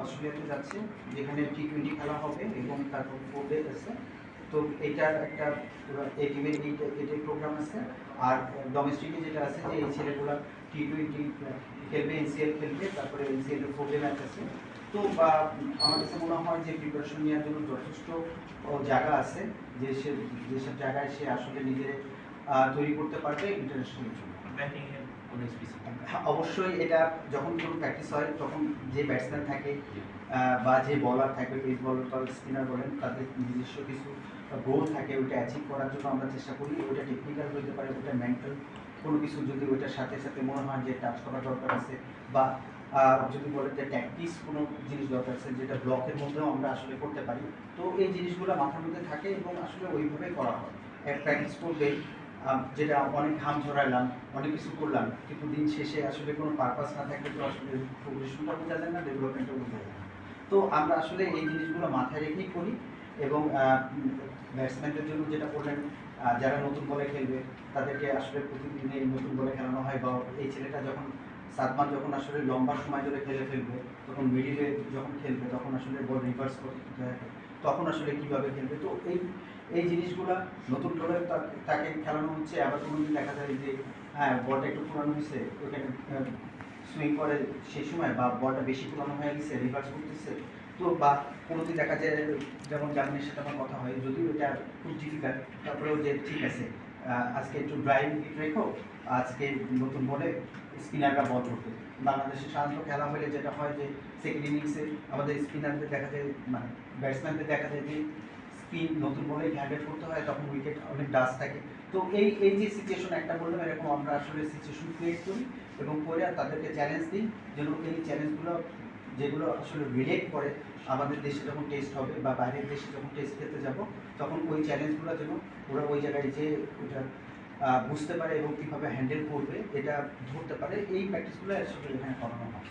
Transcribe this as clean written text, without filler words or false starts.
অস্ট্রেলিয়াতে যাচ্ছে, যেখানে টি-20 খেলা হবে এবং তারপর 4 ডে আছে। তো এইটার একটা এই টিমের এটার প্রোগ্রাম আছে। আর ডোমেস্টিকে যেটা আছে যে এই ছেলেগুলো টি-20 খেলবে, এনসিএল খেলবে, তারপরে এনসিএল এর 4 ডে ম্যাচ আছে। তো আমার কাছে মনে হয় যে প্রিপারেশন নেওয়ার জন্য যথেষ্ট জায়গা আছে, যেসব জায়গায় সে আসলে নিজের তৈরি করতে পারবে ইন্টারন্যাশনালের জন্য। অবশ্যই এটা যখন কোনো প্র্যাকটিস হয় তখন যে ব্যাটসম্যান থাকে বা যে বলার থাকে, পেস বলার বা স্পিনার বলেন, তাদের নিজস্ব কিছু গোল থাকে, ওইটা অ্যাচিভ করার জন্য আমরা চেষ্টা করি। ওইটা টেকনিক্যাল হতে পারে, ওইটা মেন্টাল কোনো কিছু যদি ওইটার সাথে সাথে মনে হয় যে টাচ করা দরকার আছে, বা যদি বলেন যে ট্যাকটিক্স কোনো জিনিস দরকার আছে যেটা ব্লকের মধ্যেও আমরা আসলে করতে পারি। তো এই জিনিসগুলো মাথার মধ্যে থাকে এবং আসলে ওইভাবে করা হয়। প্র্যাকটিস করবে, যেটা অনেক ঘাম ঝরাইলাম, অনেক কিছু করলাম, কিন্তু দিন শেষে আসলে কোনো পারপাস না থাকলে তো আসলে প্রোগ্রেশনটা বোঝা যায় না, ডেভেলপমেন্টও বোঝা যায় না। তো আমরা আসলে এই জিনিসগুলো মাথায় রেখেই করি। এবং ব্যাটসম্যানদের জন্য যেটা বললেন, যারা নতুন বলে খেলবে তাদেরকে আসলে প্রতিদিন এই নতুন বলে খেলানো হয়, বা এই ছেলেটা যখন সাদমান যখন আসলে লম্বা সময় ধরে খেলে ফেলবে, তখন মিডিলে যখন খেলবে তখন আসলে বল রিভার্স করতে হয়, তখন আসলে কীভাবে খেলবে। তো এই জিনিসগুলো নতুন বলে তাকে খেলানো হচ্ছে। আবার কোনো দিন দেখা যায় যে হ্যাঁ বলটা একটু পুরানো হয়েছে, ওইখানে সুইং করে সেই সময়, বা বলটা বেশি পুরানো হয়ে গেছে, রিভার্স করতেছে। তো বা কোনো দিন দেখা যায়, যেমন জামিনের সাথে আমার কথা হয়, যদিও এটা খুব ডিফিকাল্ট, তারপরেও যে ঠিক আছে আজকে একটু ড্রাইভ রেখো, আজকে নতুন বলে স্পিনাররা বল করবে। বাংলাদেশে সাধারণত খেলা হলে যেটা হয় যে সেকেন্ড ইনিংসে আমাদের স্পিনারদের দেখা যায়, মানে ব্যাটসম্যানদের দেখা যায় যে স্পিন নতুন বলে হ্যান্ডেল করতে হয়, তখন উইকেট অনেক ডাস্ট থাকে। তো এই যে সিচুয়েশন একটা বললাম, এরকম আমরা আসলে সিচুয়েশন ক্রিয়েট করি এবং করে তাদেরকে চ্যালেঞ্জ দিই, যেন এই চ্যালেঞ্জগুলো যেগুলো আসলে রিলেট করে আমাদের দেশে যখন টেস্ট হবে বা বাইরের দেশে যখন টেস্ট খেলতে যাব, তখন ওই চ্যালেঞ্জগুলো যেন ওরা ওই জায়গায় যে ওটা বুঝতে পারে এবং কীভাবে হ্যান্ডেল করবে এটা ধরতে পারে। এই প্র্যাকটিসগুলো আসলে এখানে করানো হয়।